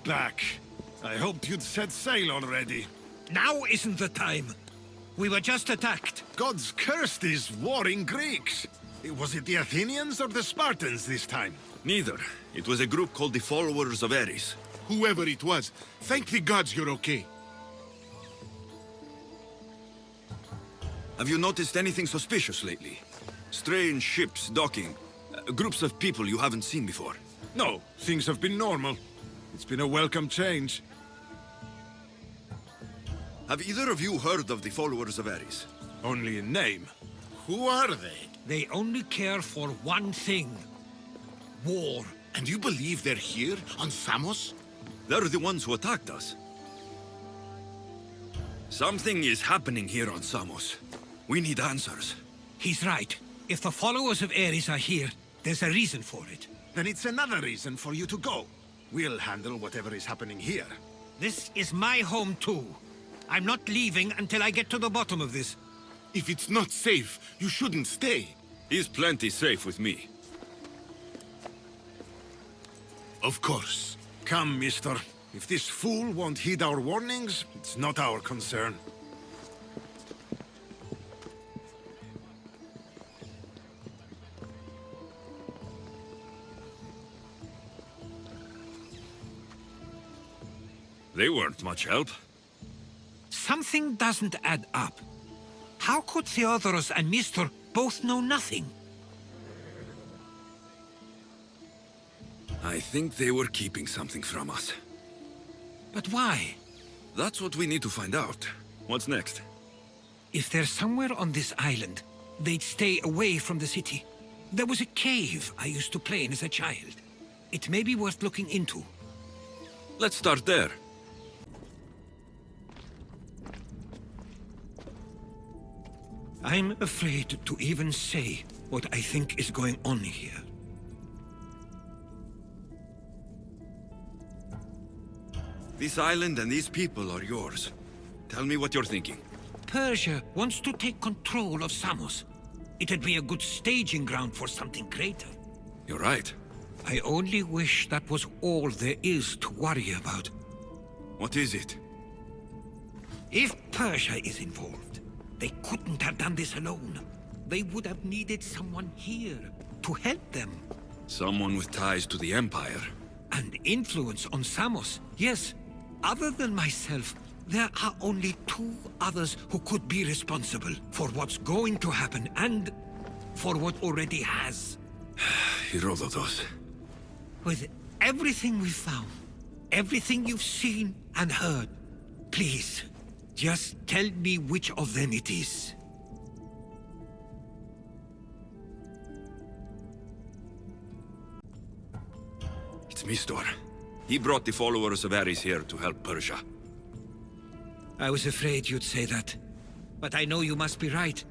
back. I hoped you'd set sail already. Now isn't the time. We were just attacked. Gods cursed these warring Greeks. Was it the Athenians or the Spartans this time? Neither. It was a group called the Followers of Ares. Whoever it was, thank the gods you're okay. Have you noticed anything suspicious lately? Strange ships docking. Groups of people you haven't seen before. No, things have been normal. It's been a welcome change. Have either of you heard of the Followers of Ares? Only in name. Who are they? They only care for one thing. War. And you believe they're here, on Samos? They're the ones who attacked us. Something is happening here on Samos. We need answers. He's right. If the followers of Ares are here, there's a reason for it. Then it's another reason for you to go. We'll handle whatever is happening here. This is my home too. I'm not leaving until I get to the bottom of this. If it's not safe, you shouldn't stay. He's plenty safe with me. Of course. Come, mister. If this fool won't heed our warnings, it's not our concern. They weren't much help. Something doesn't add up. How could Theodoros and Mystor both know nothing? I think they were keeping something from us. But why? That's what we need to find out. What's next? If they're somewhere on this island, they'd stay away from the city. There was a cave I used to play in as a child. It may be worth looking into. Let's start there. I'm afraid to even say what I think is going on here. This island and these people are yours. Tell me what you're thinking. Persia wants to take control of Samos. It'd be a good staging ground for something greater. You're right. I only wish that was all there is to worry about. What is it? If Persia is involved, they couldn't have done this alone. They would have needed someone here to help them. Someone with ties to the Empire. And influence on Samos, yes. Other than myself, there are only two others who could be responsible for what's going to happen and for what already has. Herodotos. With everything we've found, everything you've seen and heard, please, just tell me which of them it is. It's Mystor. He brought the Followers of Ares here to help Persia. I was afraid you'd say that, but I know you must be right.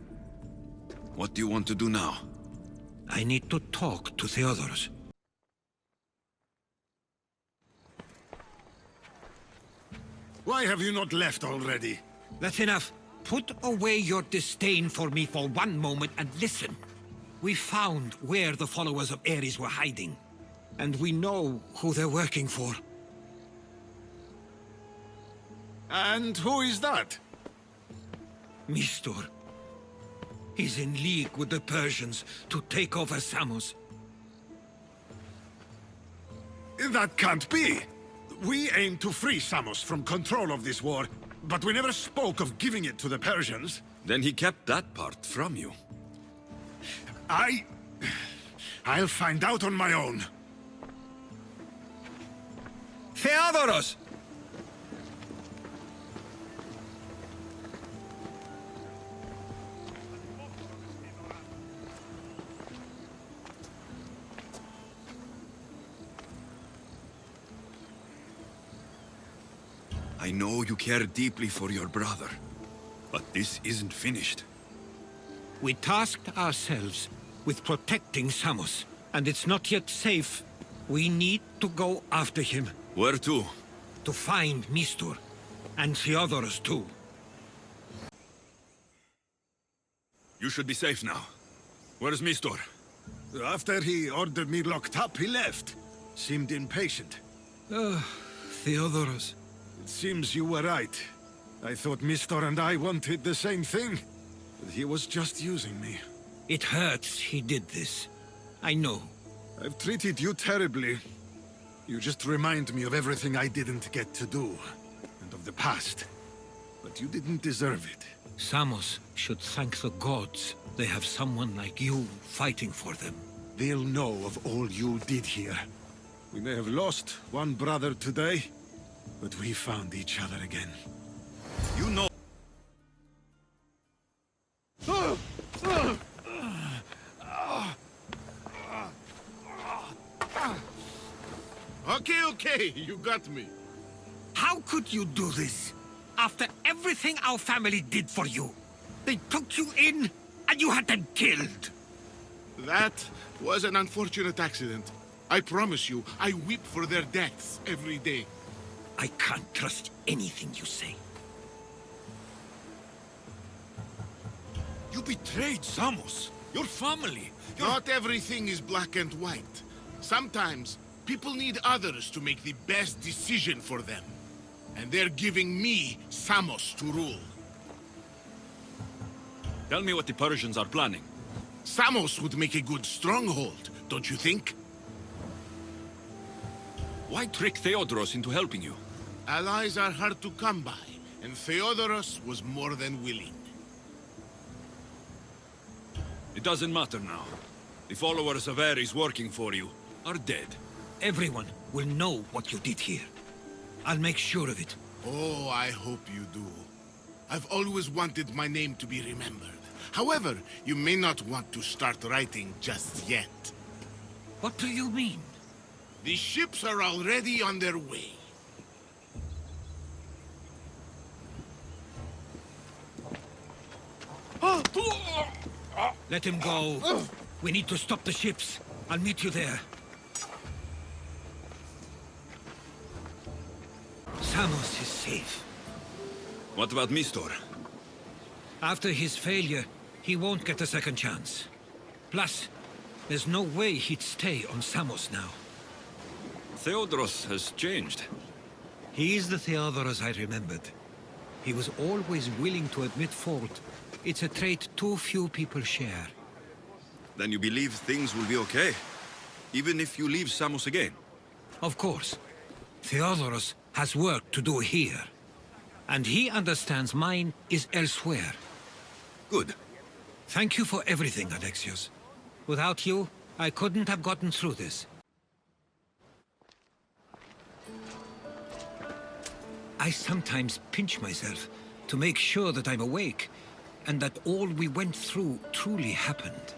What do you want to do now? I need to talk to Theodoros. Why have you not left already? That's enough. Put away your disdain for me for one moment and listen. We found where the followers of Ares were hiding, and we know who they're working for. And who is that? Mystor. He's in league with the Persians to take over Samos. That can't be! We aim to free Samos from control of this war, but we never spoke of giving it to the Persians. Then he kept that part from you. I'll find out on my own. Theodoros! I know you care deeply for your brother, but this isn't finished. We tasked ourselves with protecting Samos, and it's not yet safe. We need to go after him. Where to? To find Mystor, and Theodoros too. You should be safe now. Where's Mystor? After he ordered me locked up, he left. Seemed impatient. Theodoros. It seems you were right. I thought Mistor and I wanted the same thing. But he was just using me. It hurts he did this. I know. I've treated you terribly. You just remind me of everything I didn't get to do. And of the past. But you didn't deserve it. Samos should thank the gods they have someone like you fighting for them. They'll know of all you did here. We may have lost one brother today, but we found each other again. You know... Okay, you got me. How could you do this? After everything our family did for you. They took you in, and you had them killed. That was an unfortunate accident. I promise you, I weep for their deaths every day. I can't trust anything you say. You betrayed Samos, your family. Not everything is black and white. Sometimes, people need others to make the best decision for them. And they're giving me Samos to rule. Tell me what the Persians are planning. Samos would make a good stronghold, don't you think? Why trick Theodoros into helping you? Allies are hard to come by, and Theodoros was more than willing. It doesn't matter now. The followers of Ares working for you are dead. Everyone will know what you did here. I'll make sure of it. Oh, I hope you do. I've always wanted my name to be remembered. However, you may not want to start writing just yet. What do you mean? The ships are already on their way. Let him go. We need to stop the ships. I'll meet you there. Samos is safe. What about Mistor? After his failure, he won't get a second chance. Plus, there's no way he'd stay on Samos now. Theodoros has changed. He is the Theodoros I remembered. He was always willing to admit fault. It's a trait too few people share. Then you believe things will be okay? Even if you leave Samos again? Of course. Theodoros has work to do here. And he understands mine is elsewhere. Good. Thank you for everything, Alexios. Without you, I couldn't have gotten through this. I sometimes pinch myself to make sure that I'm awake, and that all we went through truly happened.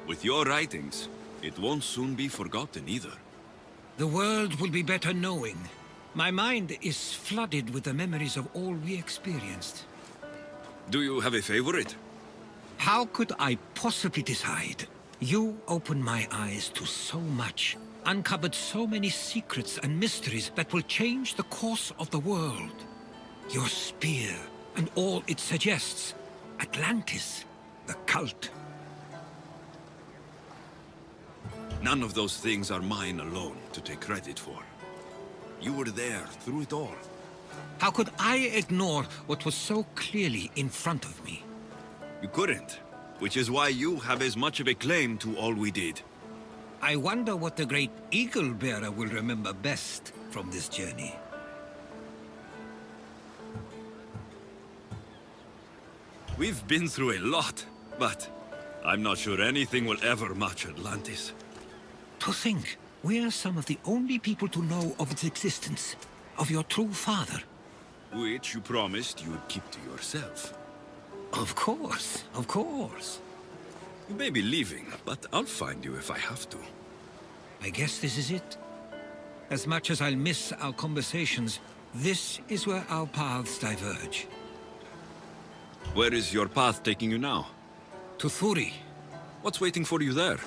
With your writings, it won't soon be forgotten either. The world will be better knowing. My mind is flooded with the memories of all we experienced. Do you have a favorite? How could I possibly decide? You opened my eyes to so much, uncovered so many secrets and mysteries that will change the course of the world. Your spear, and all it suggests. Atlantis, the cult. None of those things are mine alone to take credit for. You were there through it all. How could I ignore what was so clearly in front of me? You couldn't, which is why you have as much of a claim to all we did. I wonder what the great Eagle Bearer will remember best from this journey. We've been through a lot, but I'm not sure anything will ever match Atlantis. To think, we're some of the only people to know of its existence, of your true father. Which you promised you would keep to yourself. Of course, of course. You may be leaving, but I'll find you if I have to. I guess this is it. As much as I'll miss our conversations, this is where our paths diverge. Where is your path taking you now? To Thuri. What's waiting for you there?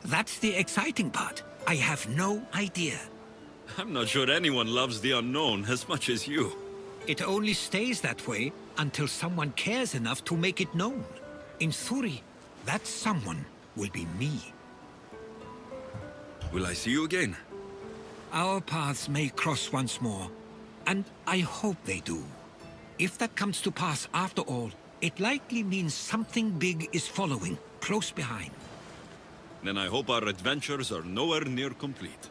That's the exciting part. I have no idea. I'm not sure anyone loves the unknown as much as you. It only stays that way until someone cares enough to make it known. In Thuri, that someone will be me. Will I see you again? Our paths may cross once more, and I hope they do. If that comes to pass after all, it likely means something big is following, close behind. Then I hope our adventures are nowhere near complete.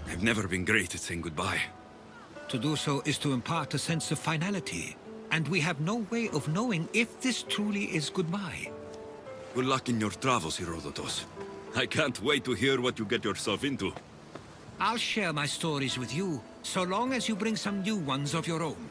I've never been great at saying goodbye. To do so is to impart a sense of finality, and we have no way of knowing if this truly is goodbye. Good luck in your travels, Herodotos. I can't wait to hear what you get yourself into. I'll share my stories with you, so long as you bring some new ones of your own.